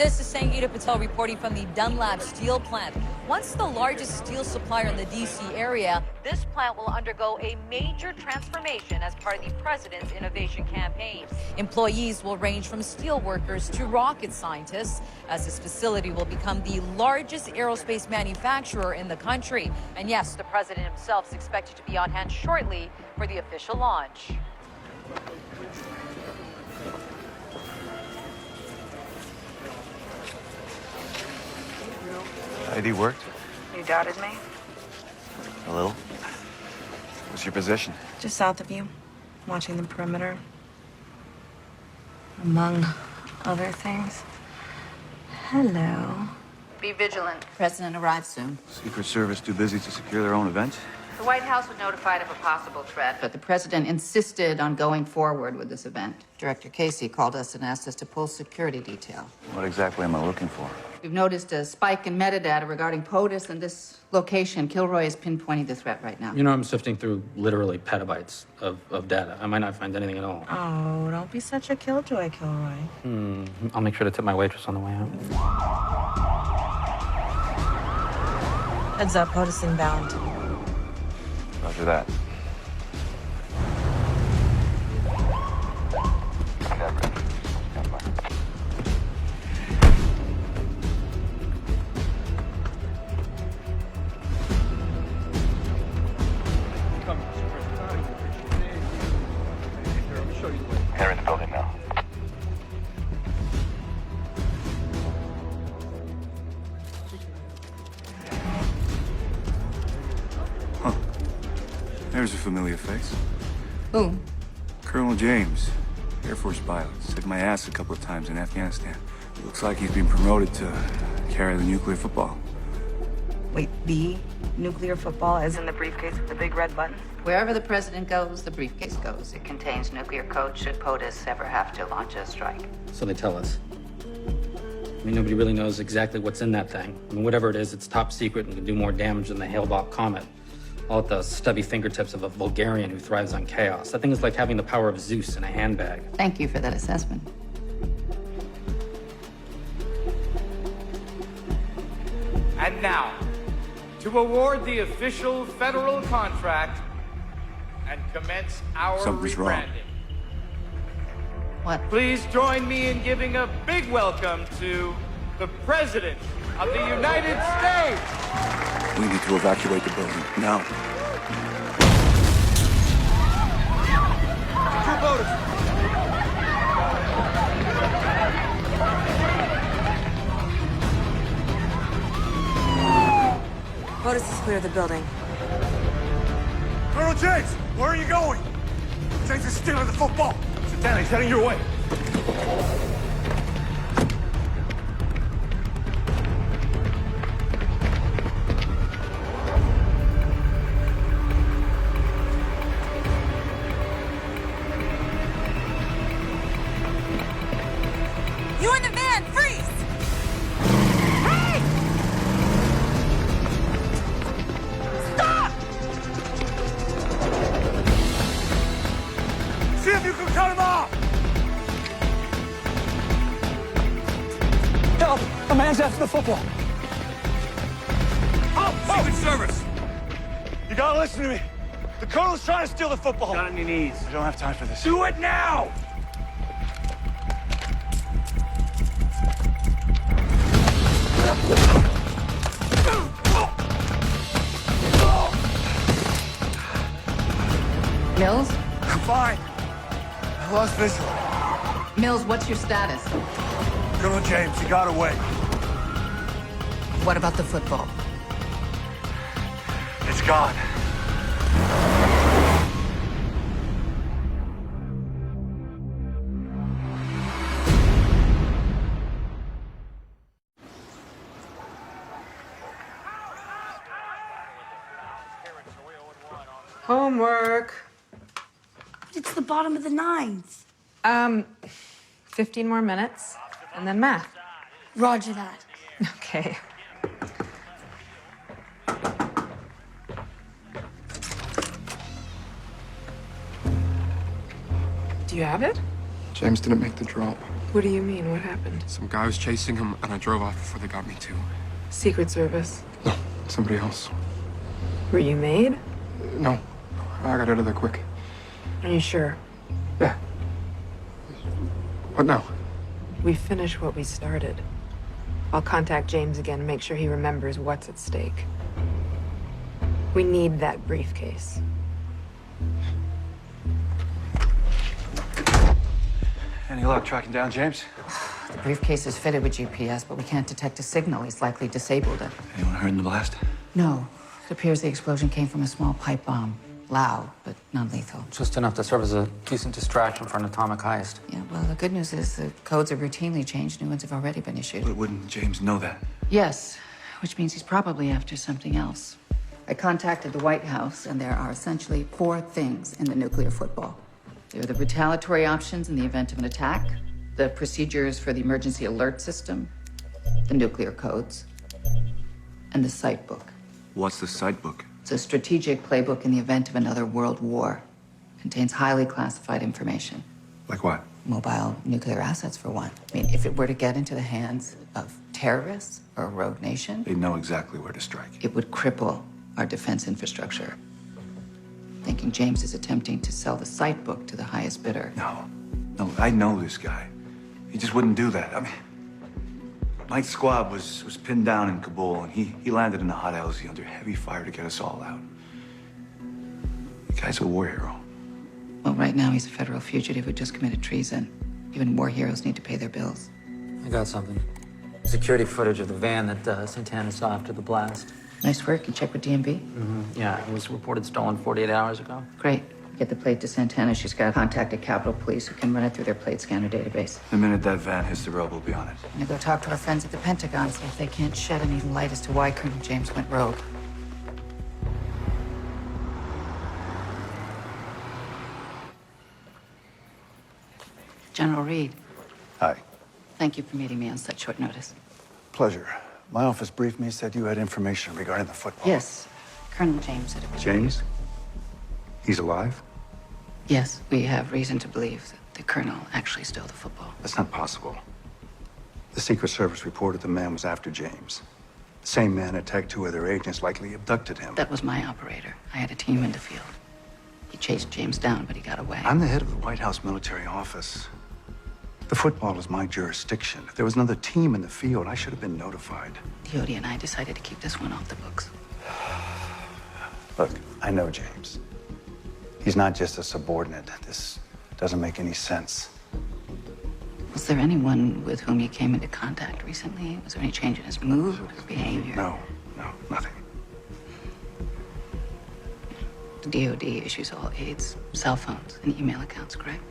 This is Sangeeta Patel reporting from the Dunlap steel plant. Once the largest steel supplier in the D.C. area, this plant will undergo a major transformation as part of the president's innovation campaign. Employees will range from steel workers to rocket scientists, as this facility will become the largest aerospace manufacturer in the country. And yes, the president himself is expected to be on hand shortly for the official launch. ID worked? You doubted me? A little. What's your position? Just south of you, watching the perimeter. Among other things. Hello. Be vigilant. President arrives soon. Secret Service too busy to secure their own event? The White House was notified of a possible threat, but the president insisted on going forward with this event. Director Casey called us and asked us to pull security detail. What exactly am I looking for? We've noticed a spike in metadata regarding POTUS and this location. Kilroy is pinpointing the threat right now. You know, I'm sifting through literally petabytes of data. I might not find anything at all. Oh, don't be such a killjoy, Kilroy. I'll make sure to tip my waitress on the way out. Heads up, POTUS inbound. Roger that. They're in the building now. Huh. There's a familiar face. Who? Colonel James, Air Force pilot, saved my ass a couple of times in Afghanistan. Looks like he's been promoted to carry the nuclear football. Wait, the nuclear football is in the briefcase with the big red button? Wherever the president goes, the briefcase goes. It contains nuclear code should POTUS ever have to launch a strike. So they tell us. I mean, nobody really knows exactly what's in that thing. I mean, whatever it is, it's top secret and can do more damage than the Hale-Bopp comet. All at the stubby fingertips of a Bulgarian who thrives on chaos. That thing is like having the power of Zeus in a handbag. Thank you for that assessment. And now, to award the official federal contract and commence our Something's wrong. rebranding. What? Please join me in giving a big welcome to the President of the United States. We need to evacuate the building now. True voters. POTUS is clear of the building. Colonel James, where are you going? James is stealing the football. Sit down, he's heading your way. You in the van, freeze! Hey! Stop! See if you can cut him off! Help! A man's after the football. Oh, Secret Service! You gotta listen to me. The Colonel's trying to steal the football. Down on your knees. We don't have time for this. Do it now! Mills? I'm fine. I lost visual. Mills, what's your status? Colonel James, he got away. What about the football? It's gone. Homework. It's the bottom of the ninth. 15 more minutes, and then math. Roger that. Okay. Do you have it? James didn't make the drop. What do you mean? What happened? Some guy was chasing him, and I drove off before they got me too. Secret Service. No, somebody else. Were you made? No, I got out of there quick. Are you sure? Yeah. What now? We finished what we started. I'll contact James again and make sure he remembers what's at stake. We need that briefcase. Any luck tracking down James? The briefcase is fitted with GPS, but we can't detect a signal. He's likely disabled it. Anyone heard in the blast? No. It appears the explosion came from a small pipe bomb. Loud, but non-lethal. Just enough to serve as a decent distraction for an atomic heist. Yeah, well, the good news is the codes are routinely changed. New ones have already been issued. But wouldn't James know that? Yes, which means he's probably after something else. I contacted the White House, and there are essentially 4 things in the nuclear football. There are the retaliatory options in the event of an attack, the procedures for the emergency alert system, the nuclear codes, and the site book. What's the site book? It's a strategic playbook in the event of another world war. Contains highly classified information. Like what? Mobile nuclear assets, for one. I mean, if it were to get into the hands of terrorists or a rogue nation, They'd know exactly where to strike. it would cripple our defense infrastructure. Thinking James is attempting to sell the site book to the highest bidder. No, I know this guy. He just wouldn't do that. I mean, Mike's squad was pinned down in Kabul, and he landed in a hot LZ under heavy fire to get us all out. The guy's a war hero. Well, right now he's a federal fugitive who just committed treason. Even war heroes need to pay their bills. I got something. Security footage of the van that Santana saw after the blast. Nice work. You check with DMV? Yeah, it was reported stolen 48 hours ago. Great. Get the plate to Santana. She's got contacted Capitol Police who can run it through their plate scanner database. The minute that van hits the road, we'll be on it. I'm gonna go talk to our friends at the Pentagon, see if they can't shed any light as to why Colonel James went rogue. General Reed, Hi. thank you for meeting me on such short notice. Pleasure. My office briefed me, said you had information regarding the football. Yes, Colonel James said it was... James? He's alive? Yes, we have reason to believe that the Colonel actually stole the football. That's not possible. The Secret Service reported the man was after James. The same man attacked 2 other agents, likely abducted him. That was my operator. I had a team in the field. He chased James down, but he got away. I'm the head of the White House military office. The football is my jurisdiction. If there was another team in the field, I should have been notified. DOD and I decided to keep this one off the books. Look, I know James. He's not just a subordinate. This doesn't make any sense. Was there anyone with whom you came into contact recently? Was there any change in his mood or behavior? No, nothing. The DOD issues all aides, cell phones, and email accounts, correct?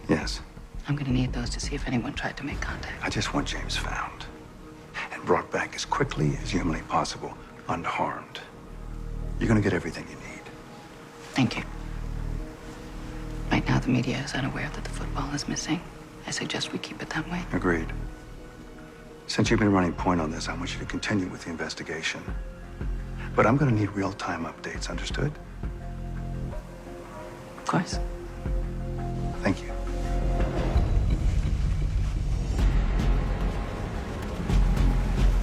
Yes. I'm gonna need those to see if anyone tried to make contact. I just want James found and brought back as quickly as humanly possible, unharmed. You're gonna get everything you need. Thank you. Right now, the media is unaware that the football is missing. I suggest we keep it that way. Agreed. Since you've been running point on this, I want you to continue with the investigation. But I'm gonna need real-time updates, understood? Of course. Thank you.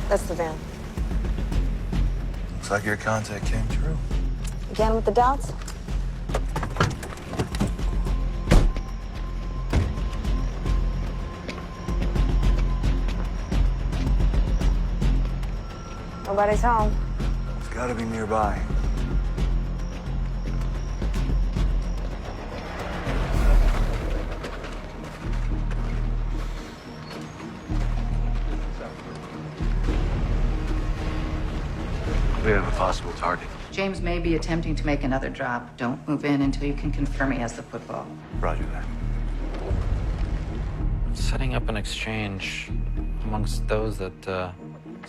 That's the van. Looks like your contact came true. Again with the dots? Nobody's home. It's gotta be nearby. We have a possible target. James may be attempting to make another drop. Don't move in until you can confirm he has the football. Roger that. Setting up an exchange amongst those that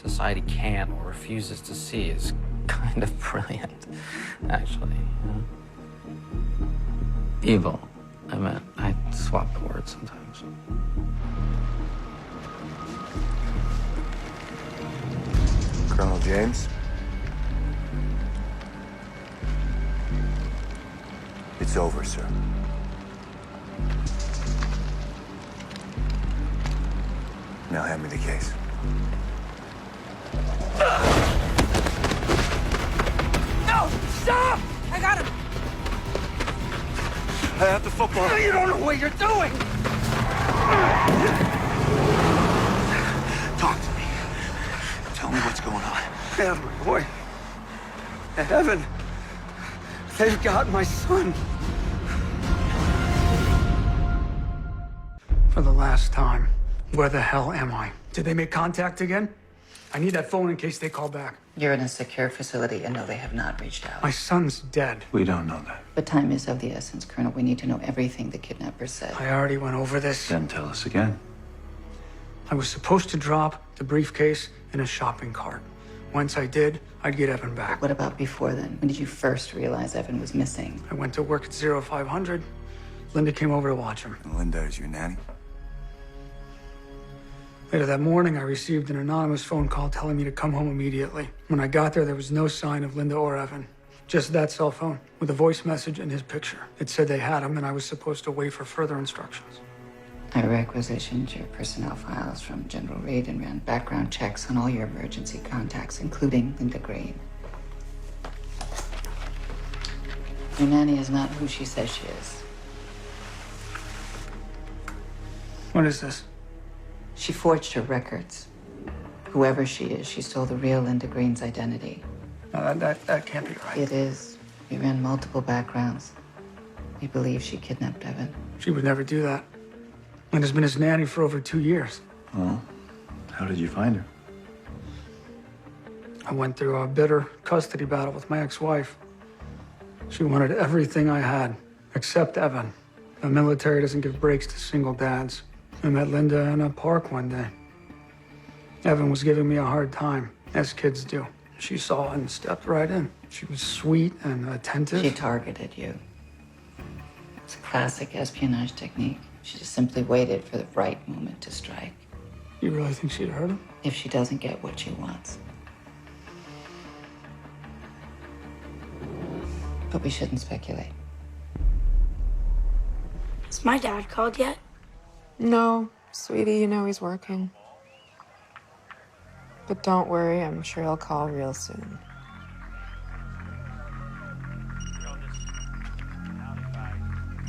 society can't or refuses to see is kind of brilliant, actually. Evil. I meant, I swap the words sometimes. Colonel James? It's over, sir. Now hand me the case. No! Stop! I got him! I have the football. You don't know what you're doing! Talk to me. Tell me what's going on. Yeah, my boy. Evan. They've got my son. For the last time, where the hell am I? Did they make contact again? I need that phone in case they call back. You're in a secure facility, and no, they have not reached out. My son's dead. We don't know that. But time is of the essence, Colonel. We need to know everything the kidnappers said. I already went over this. Then tell us again. I was supposed to drop the briefcase in a shopping cart. Once I did, I'd get Evan back. What about before then? When did you first realize Evan was missing? I went to work at 0500. Linda came over to watch him. And Linda is your nanny? Later that morning, I received an anonymous phone call telling me to come home immediately. When I got there was no sign of Linda or Evan. Just that cell phone with a voice message and his picture. It said they had him and I was supposed to wait for further instructions. I requisitioned your personnel files from General Reed and ran background checks on all your emergency contacts, including Linda Green. Your nanny is not who she says she is. What is this? She forged her records. Whoever she is, she stole the real Linda Green's identity. No, that can't be right. It is. We ran multiple backgrounds. We believe she kidnapped Evan. She would never do that. Linda's been his nanny for over 2 years. Well, how did you find her? I went through a bitter custody battle with my ex-wife. She wanted everything I had, except Evan. The military doesn't give breaks to single dads. I met Linda in a park one day. Evan was giving me a hard time, as kids do. She saw and stepped right in. She was sweet and attentive. She targeted you. It's a classic espionage technique. She just simply waited for the right moment to strike. You really think she'd hurt him? If she doesn't get what she wants. But we shouldn't speculate. Has my dad called yet? No, sweetie, you know he's working. But don't worry, I'm sure he'll call real soon.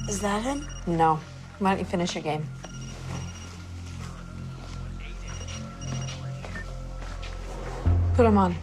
Is that him? No. Why don't you finish your game? Put him on.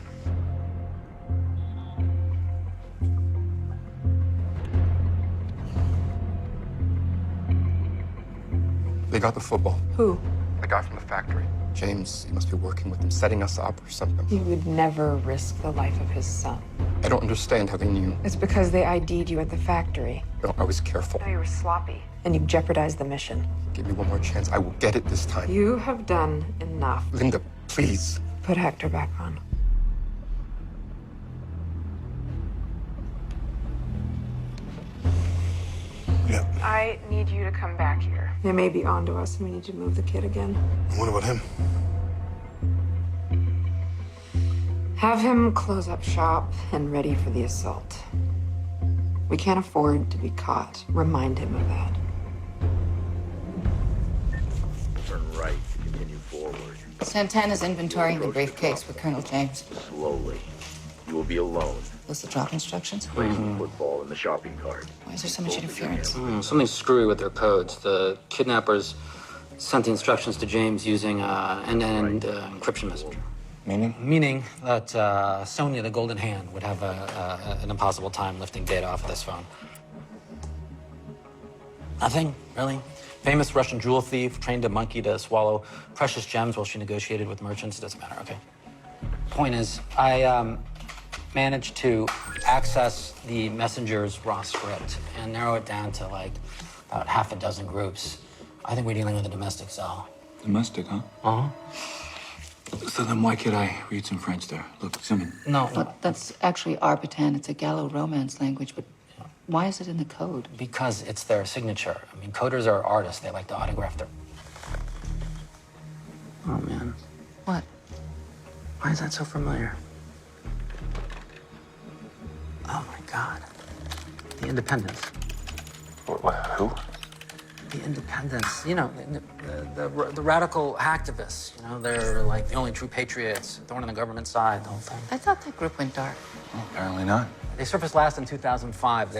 They got the football. Who? The guy from the factory. James, he must be working with them, setting us up or something. He would never risk the life of his son. I don't understand how they knew. It's because they ID'd you at the factory. No, I was careful. No, you were sloppy. And you jeopardized the mission. Give me one more chance. I will get it this time. You have done enough. Linda, please. Put Hector back on. Yeah. I need you to come back here. They may be onto us, and we need to move the kid again. What about him? Have him close up shop and ready for the assault. We can't afford to be caught. Remind him of that. Turn right to continue forward. Santana's inventorying the briefcase with Colonel James. Slowly. You will be alone. Those the drop instructions? Placing football in the shopping cart. Why is there so much interference? Something screwy with their codes. The kidnappers sent the instructions to James using end-to-end encryption message. Meaning? Meaning that Sonia, the Golden Hand, would have an impossible time lifting data off of this phone. Nothing, really. Famous Russian jewel thief trained a monkey to swallow precious gems while she negotiated with merchants. Doesn't matter, okay. Point is, I managed to access the messenger's raw script and narrow it down to like about half a dozen groups. I think we're dealing with a domestic cell. Domestic, huh? Uh-huh. So then why can't I read some French there? Look, Simon. No. But that's actually Arbitan. It's a Gallo-Romance language, but why is it in the code? Because it's their signature. I mean, coders are artists. They like to autograph their... Oh, man. What? Why is that so familiar? Oh, my God. The Independents. Who? The independents, you know, the radical hacktivists, you know, they're like the only true patriots, thorn on the government side, the whole thing. I thought that group went dark. Well, apparently not. They surfaced last in 2005.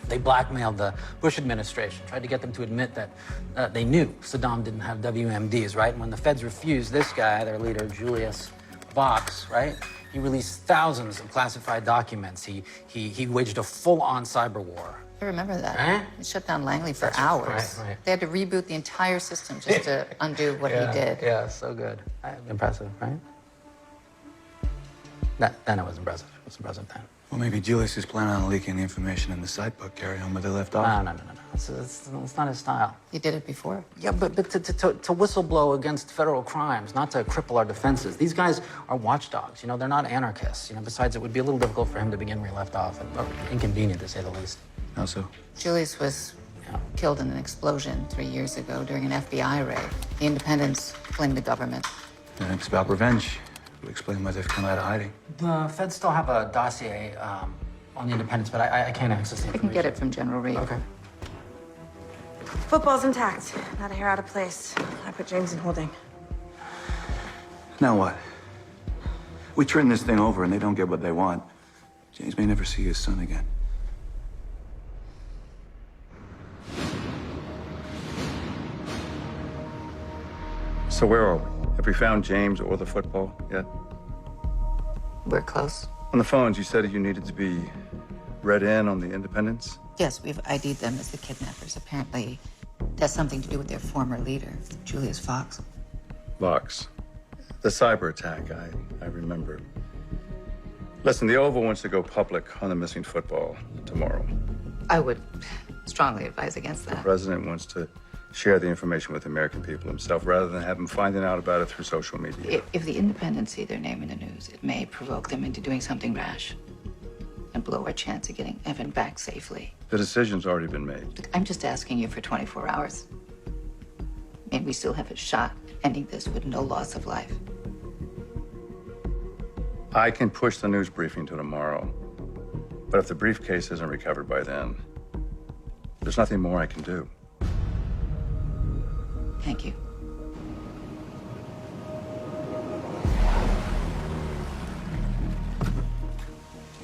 They blackmailed the Bush administration, tried to get them to admit that they knew Saddam didn't have WMDs, right? And when the feds refused this guy, their leader, Julius Vox, right? He released thousands of classified documents. He waged a full-on cyber war. I remember that. Right? It shut down Langley for hours. Right. They had to reboot the entire system just to undo what he did. Yeah, so good. Impressive, right? Then it was impressive. It was impressive then. Well, maybe Julius is planning on leaking the information in the side book, carry on where they left off. No. It's not his style. He did it before. Yeah, but to whistleblow against federal crimes, not to cripple our defenses. These guys are watchdogs, you know, they're not anarchists. You know, besides, it would be a little difficult for him to begin where he left off, or inconvenient, to say the least. How so? Julius was killed in an explosion 3 years ago during an FBI raid. The independents blamed the government. And it's about revenge. Would explain why they've come out of hiding. The feds still have a dossier on the independents, but I can't access the I information. can get it from General Reed. Okay. Football's intact. Not a hair out of place. I put James in holding. Now what? We turn this thing over and they don't get what they want. James may never see his son again. So where are we? Have we found James or the football yet? We're close. On the phones, you said you needed to be read in on the independents? Yes, we've ID'd them as the kidnappers. Apparently, it has something to do with their former leader, Julius Fox. Vox. The cyber attack, I remember. Listen, the Oval wants to go public on the missing football tomorrow. I would strongly advise against The that. president wants to share the information with the American people himself rather than have them finding out about it through social media. If the independents see their name in the news, it may provoke them into doing something rash and blow our chance of getting Evan back safely. The decision's already been made. Look, I'm just asking you for 24 hours. And we still have a shot at ending this with no loss of life. I can push the news briefing to tomorrow, but if the briefcase isn't recovered by then, there's nothing more I can do. Thank you.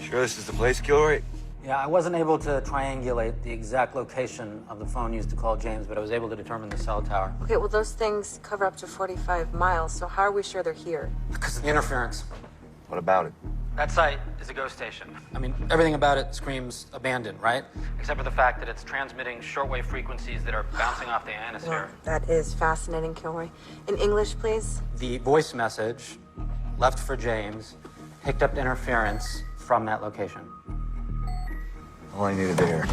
Sure this is the place, Gilroy? Yeah, I wasn't able to triangulate the exact location of the phone used to call James, but I was able to determine the cell tower. Okay, well, those things cover up to 45 miles, so how are we sure they're here? Because of the interference. What about it? That site is a ghost station. I mean, everything about it screams abandoned, right? Except for the fact that it's transmitting shortwave frequencies that are bouncing off the ionosphere. Well, that is fascinating, Kilroy. In English, please? The voice message left for James picked up interference from that location. All I needed to hear.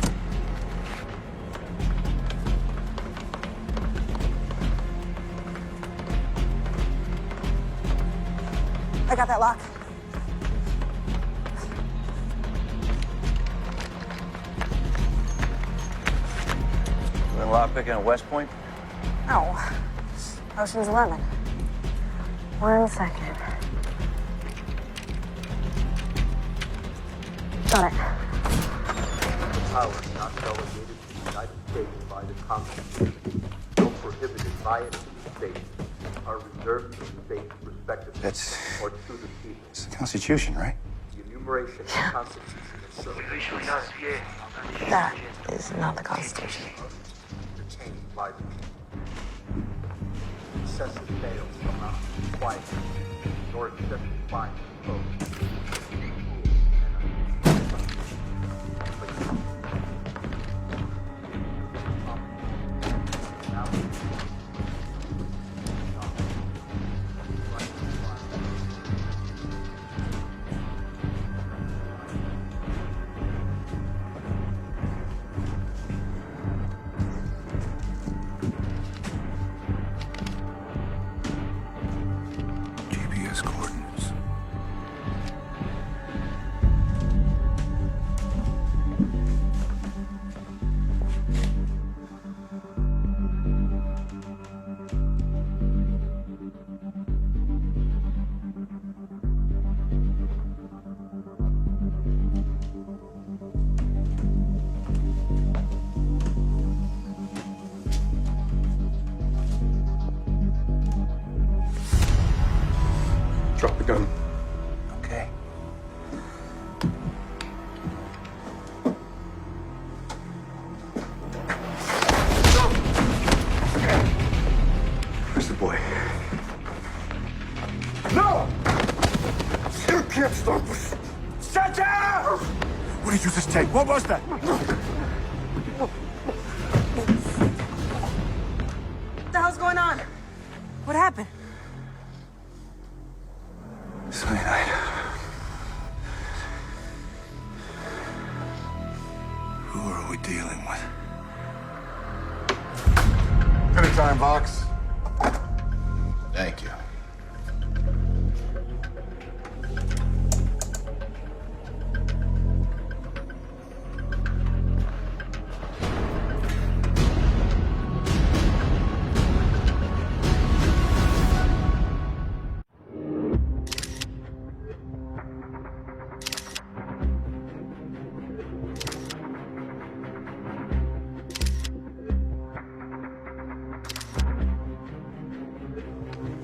I got that lock. A lot picking at West Point? No. Ocean's 11. 1 second. Got it. Powers not delegated to the United States by the Constitution, no prohibited by it in the states, are reserved to the states respectively That's... or to the people. It's the Constitution, right? The enumeration of the Constitution itself That is not the Constitution. retained by the people. Excessive fails from not quiet, nor accepted by the code. GPS coordinates. Drop the gun. Okay. Where's the boy? No! You can't stop us! Shut down! What did you just take? What was that? What the hell's going on? What happened? Sunday night. Who are we dealing with? Anytime, Vox. Thank you.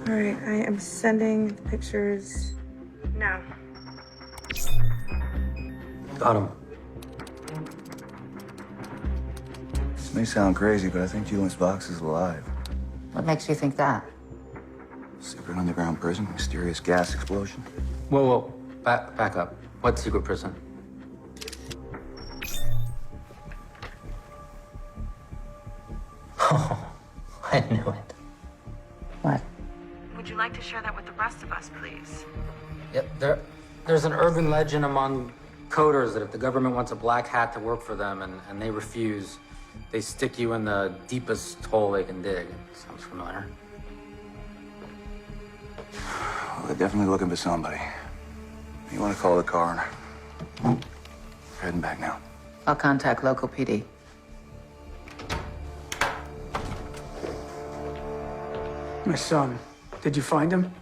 All right, I am sending the pictures now. Got him. This may sound crazy, but I think Julius Vox is alive. What makes you think that? Secret underground prison, mysterious gas explosion. Whoa. Back up. What secret prison? Oh, I knew it. What? Would you like to share that with the rest of us, please? Yep, there's an urban legend among coders that if the government wants a black hat to work for them and they refuse, they stick you in the deepest hole they can dig. Sounds familiar. Well, they're definitely looking for somebody. You want to call the coroner? We're heading back now. I'll contact local PD. My son, did you find him?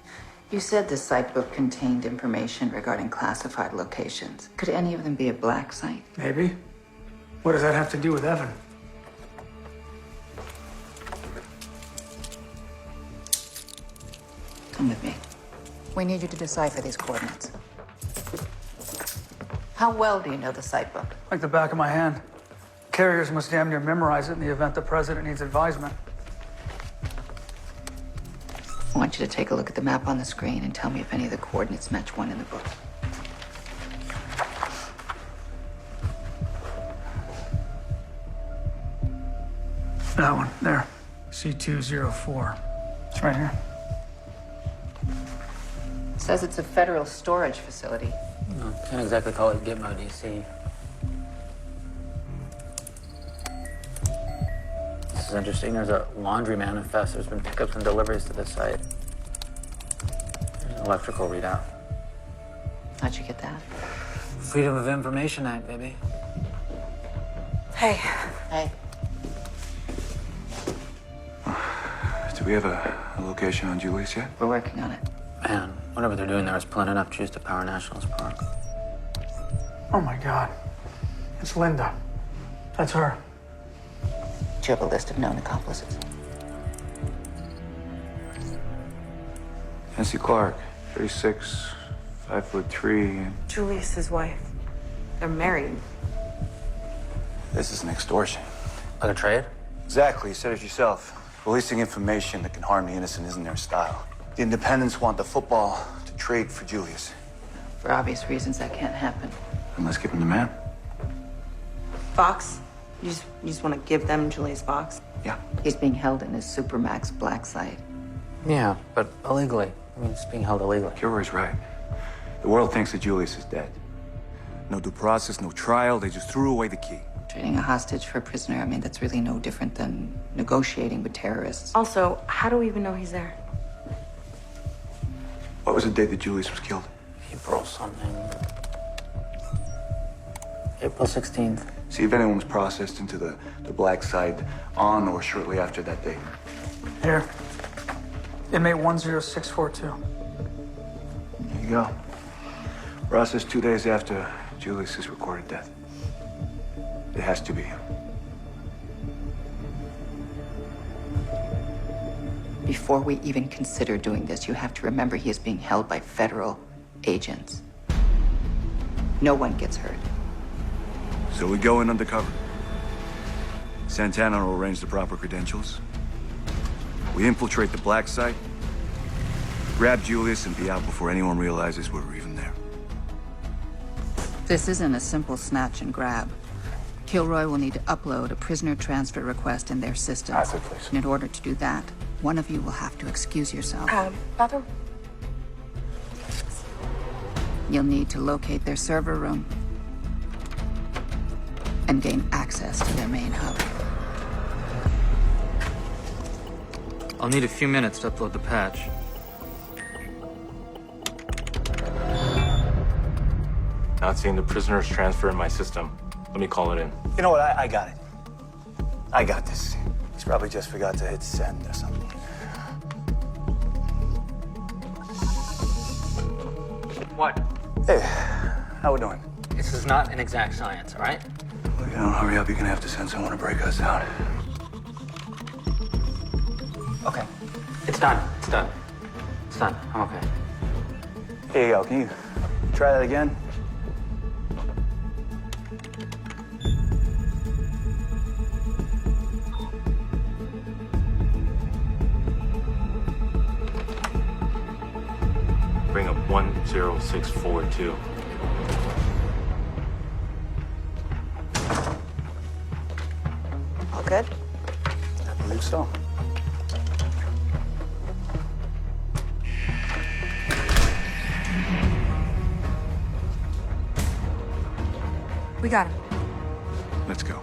You said the site book contained information regarding classified locations. Could any of them be a black site? Maybe. What does that have to do with Evan? Come with me. We need you to decipher these coordinates. How well do you know the site book? Like the back of my hand. Carriers must damn near memorize it in the event the president needs advisement. I want you to take a look at the map on the screen and tell me if any of the coordinates match one in the book. That one, there. C204. It's right here. It says it's a federal storage facility. No, can't exactly call it Gitmo, DC. This is interesting. There's a laundry manifest. There's been pickups and deliveries to this site. There's an electrical readout. How'd you get that? Freedom of Information Act, baby. Hey. Hey. Do we have a location on Julius yet? We're working on it. Man, whatever they're doing there is plenty enough juice to power Nationals Park. Oh my God. It's Linda. That's her. Do you have a list of known accomplices? Nancy Clark, 36, 5'3". Julius's wife. They're married. This is an extortion. Like a trade? Exactly, you said it yourself. Releasing information that can harm the innocent isn't their style. The independents want the football to trade for Julius. For obvious reasons, that can't happen. And let's give him the man. Fox? You just want to give them Julius Fox? Yeah. He's being held in his Supermax black site. Yeah, but illegally. I mean, it's being held illegally. Kilroy's right. The world thinks that Julius is dead. No due process, no trial. They just threw away the key. Trading a hostage for a prisoner, I mean, that's really no different than negotiating with terrorists. Also, how do we even know he's there? What was the date that Julius was killed? April something. April 16th. See if anyone was processed into the black site on or shortly after that date. Here. Inmate 10642. There you go. Processed 2 days after Julius's recorded death. It has to be him. Before we even consider doing this, you have to remember he is being held by federal agents. No one gets hurt. So we go in undercover. Santana will arrange the proper credentials. We infiltrate the black site, grab Julius, and be out before anyone realizes we're even there. This isn't a simple snatch and grab. Kilroy will need to upload a prisoner transfer request in their system. Acid, please. And in order to do that, one of you will have to excuse yourself. Bathroom? You'll need to locate their server room and gain access to their main hub. I'll need a few minutes to upload the patch. Not seeing the prisoner's transfer in my system. Let me call it in. You know what? I got it. I got this. He's probably just forgot to hit send or something. What? Hey, how we doing? This is not an exact science, all right? Look, if you don't hurry up, you're gonna have to send someone to break us out. Okay. It's done. It's done. It's done. I'm okay. Here you go. Can you try that again? Bring up 10642. All good? I believe so. We got him. Let's go.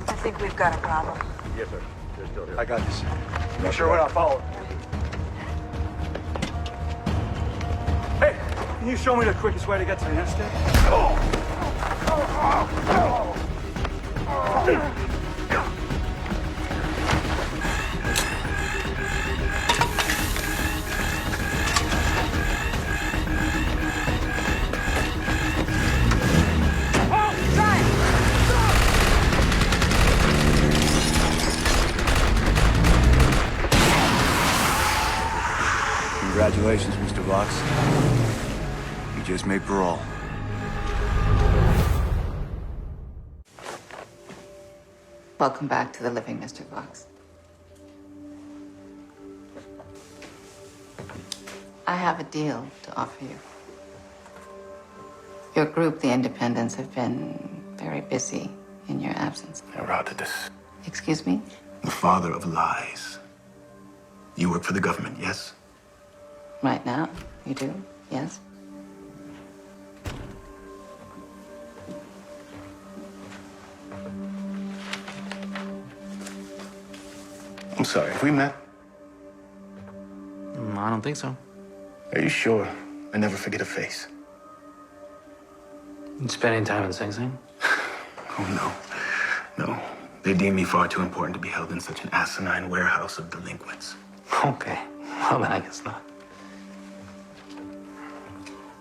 I think we've got a problem. Yes, sir. They're still here. I got this. Make sure we're not followed. Hey, can you show me the quickest way to get to the interstate? Congratulations, Mr. Vox. You just made parole. Welcome back to the living, Mr. Fox. I have a deal to offer you. Your group, the Independents, have been very busy in your absence. Herodotus, Excuse me? the father of lies. You work for the government, yes? Right now, you do, yes? I'm sorry, have we met? I don't think so. Are you sure? I never forget a face. You spending time in Sing Sing? Oh, no. No. They deem me far too important to be held in such an asinine warehouse of delinquents. Okay. Well, then I guess not.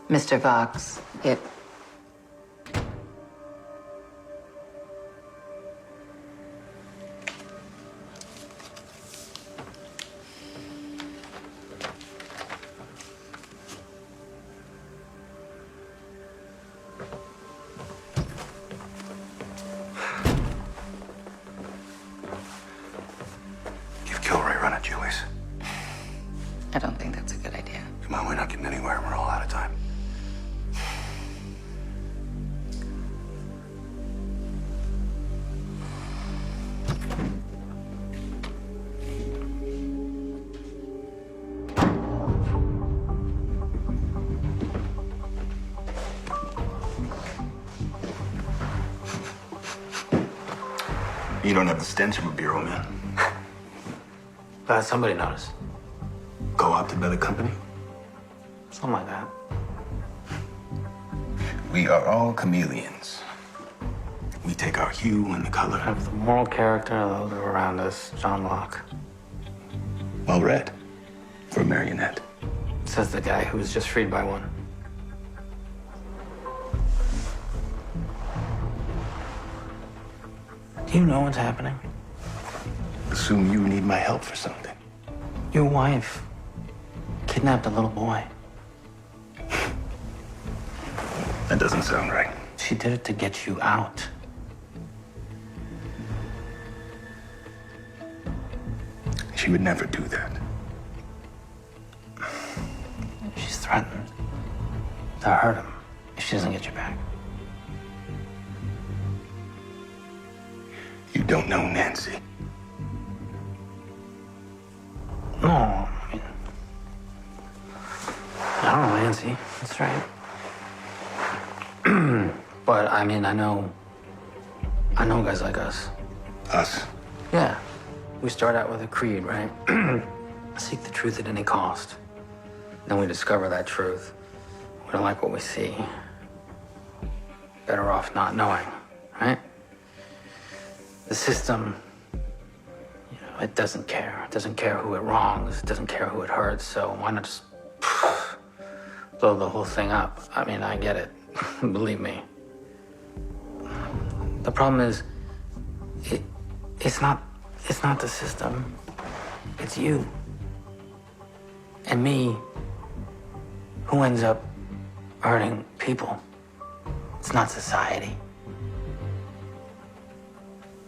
Mr. Vox, it... Give Kilroy a run at Julius. I don't think that's a good idea. Come on, we're not getting anywhere. We're all out of time. You don't have the stench of a bureau man. Glad somebody noticed. Co-opted by the company? Something like that. We are all chameleons. We take our hue and the color. Have the moral character of those around us, John Locke. Well read. For a marionette. Says the guy who was just freed by one. Do you know what's happening? Assume you need my help for something. Your wife kidnapped a little boy. That doesn't sound right. She did it to get you out. She would never do that. She's threatened to hurt him if she doesn't get you back. You don't know Nancy. No, I mean, I don't know Nancy. That's right. But I mean, I know guys like us. Us? Yeah. We start out with a creed, right? Seek the truth at any cost. Then we discover that truth. We don't like what we see. Better off not knowing, right? The system, it doesn't care. It doesn't care who it wrongs. It doesn't care who it hurts. So why not just blow the whole thing up? I mean, I get it. Believe me. The problem is, it's not the system. It's you and me who ends up hurting people. It's not society.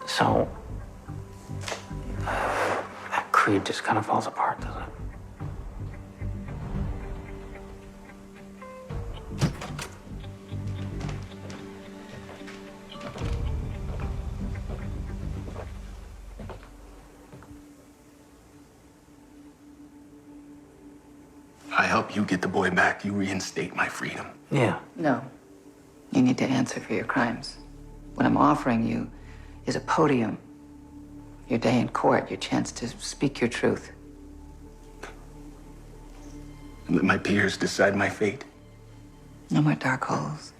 So that creed just kind of falls apart, doesn't it? I help you get the boy back. You reinstate my freedom. Yeah. No. You need to answer for your crimes. What I'm offering you is a podium. Your day in court, your chance to speak your truth. And let my peers decide my fate. No more dark holes.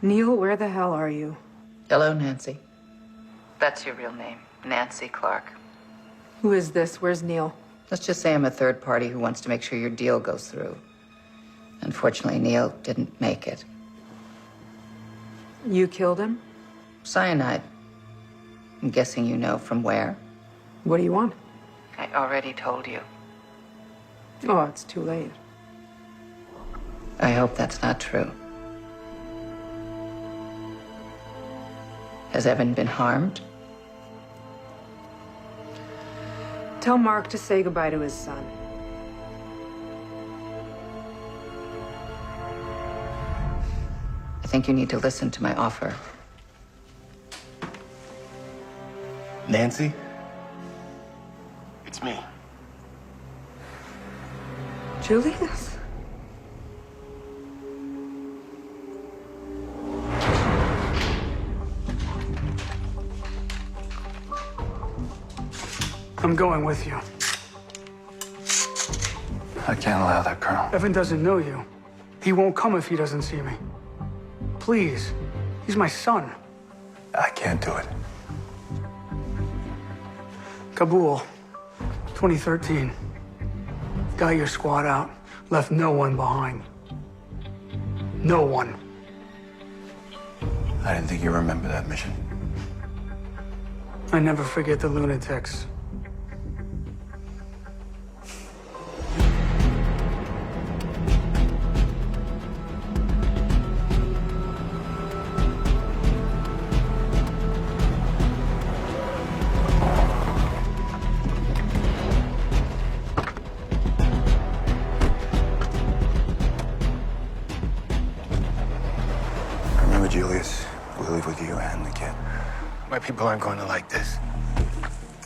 Neil, where the hell are you? Hello, Nancy. That's your real name, Nancy Clark. Who is this? Where's Neil? Let's just say I'm a third party who wants to make sure your deal goes through. Unfortunately, Neil didn't make it. You killed him? Cyanide. I'm guessing you know from where? What do you want? I already told you. Oh, it's too late. I hope that's not true. Has Evan been harmed? Tell Mark to say goodbye to his son. I think you need to listen to my offer. Nancy? It's me. Julius? I'm going with you. I can't allow that, Colonel. Evan doesn't know you. He won't come if he doesn't see me. Please. He's my son. I can't do it. Kabul, 2013. Got your squad out. Left no one behind. No one. I didn't think you remember that mission. I never forget the lunatics. Remember, Julius, we live with you and the kid. My people aren't going to like this.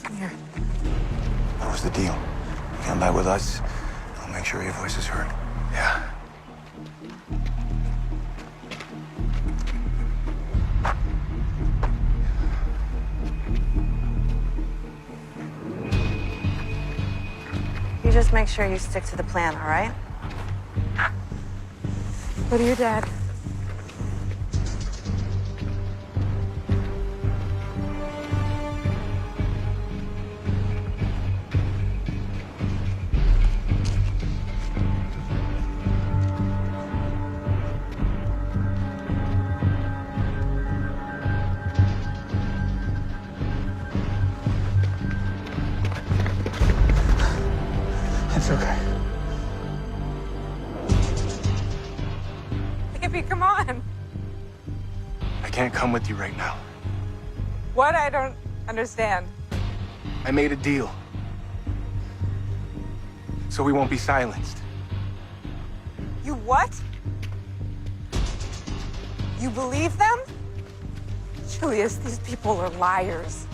Come here. What was the deal? You come back with us, I'll make sure your voice is heard. Yeah. You just make sure you stick to the plan, all right? What are your dad? can't come with you right now. What? I don't understand. I made a deal. So we won't be silenced. You what? You believe them? Julius, these people are liars.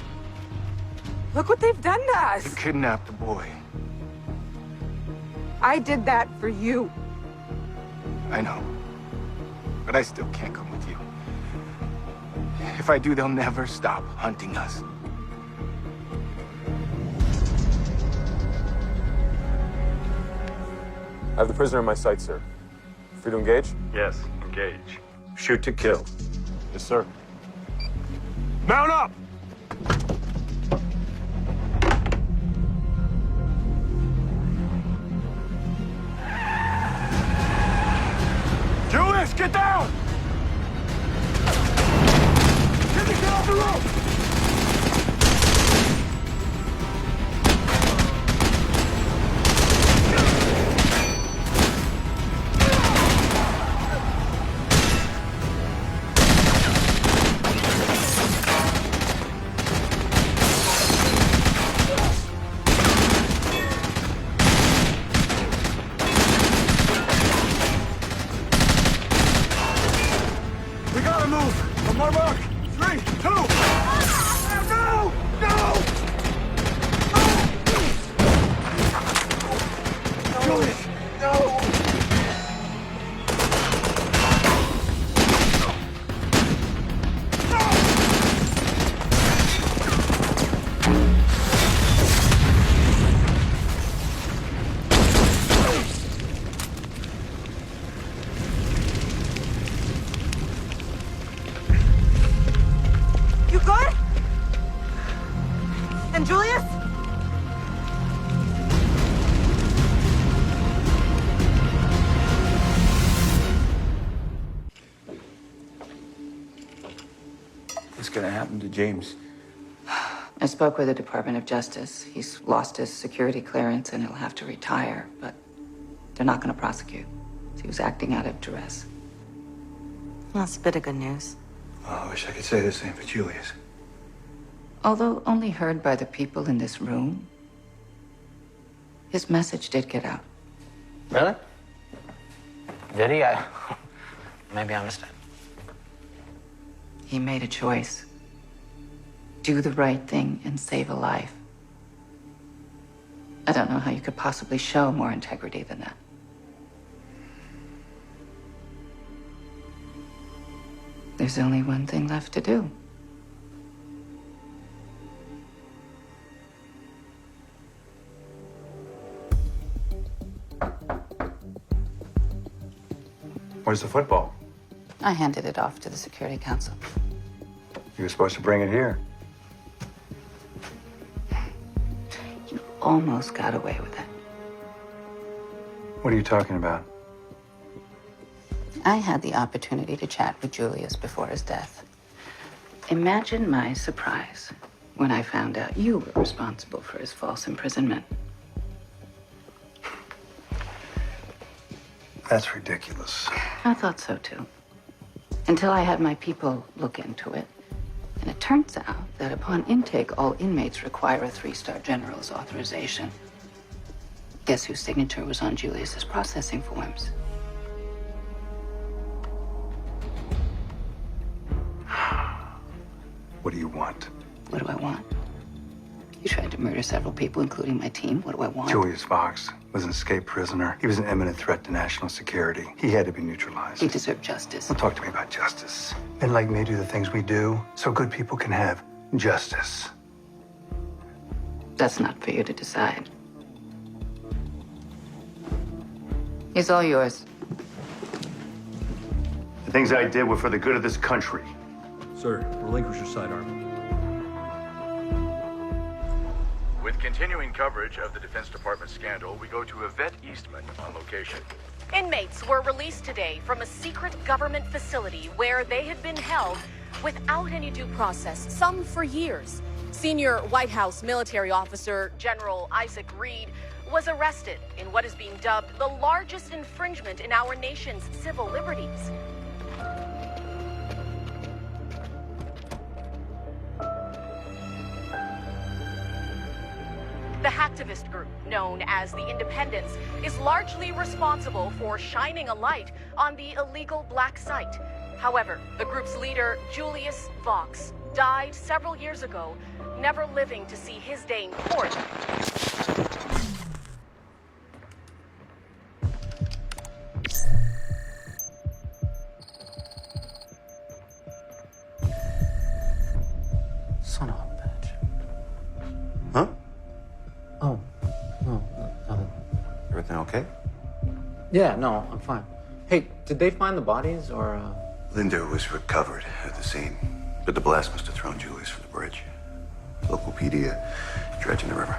Look what they've done to us. You kidnapped the boy. I did that for you. I know. But I still can't come with you. If I do, they'll never stop hunting us. I have the prisoner in my sights, sir. Free to engage? Yes, engage. Shoot to kill. Yes, sir. Mount up! Julius, get down! Get off the roof! We gotta move! On my mark! 3, 2! No! No! Julius! No! You good? And Julius? What's gonna happen to James? I spoke with the Department of Justice. He's lost his security clearance and he'll have to retire, but they're not going to prosecute. He was acting out of duress. That's a bit of good news. Oh, I wish I could say the same for Julius. Although only heard by the people in this room, his message did get out. Really? Did he? Maybe I missed it. He made a choice. Do the right thing and save a life. I don't know how you could possibly show more integrity than that. There's only one thing left to do. Where's the football? I handed it off to the Security Council. You were supposed to bring it here. You almost got away with it. What are you talking about? I had the opportunity to chat with Julius before his death. Imagine my surprise when I found out you were responsible for his false imprisonment. That's ridiculous. I thought so too. Until I had my people look into it. And it turns out that upon intake, all inmates require a 3-star general's authorization. Guess whose signature was on Julius's processing forms? What do you want? What do I want? You tried to murder several people, including my team. What do I want? Julius Fox was an escaped prisoner. He was an imminent threat to national security. He had to be neutralized. He deserved justice. Don't talk to me about justice. Men like me do the things we do so good people can have justice. That's not for you to decide. He's all yours. The things I did were for the good of this country. Sir, relinquish your sidearm. With continuing coverage of the Defense Department scandal, we go to Yvette Eastman on location. Inmates were released today from a secret government facility where they had been held without any due process, some for years. Senior White House military officer General Isaac Reed was arrested in what is being dubbed the largest infringement in our nation's civil liberties. activist group known as the Independents is largely responsible for shining a light on the illegal black site. However, the group's leader, Julius Vox, died several years ago, never living to see his day in court. Son of a bitch. Huh? Oh, no, nothing. Everything okay? Yeah, no, I'm fine. Hey, did they find the bodies or, Linda was recovered at the scene, but the blast must have thrown Julius from the bridge. Local PD dredging the river.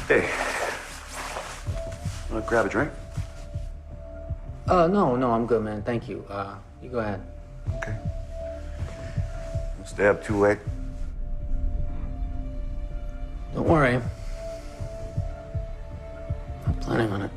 Hey, wanna grab a drink? No, I'm good, man. Thank you. You go ahead. Okay. Don't stay up too late. Don't worry. I'm planning on it.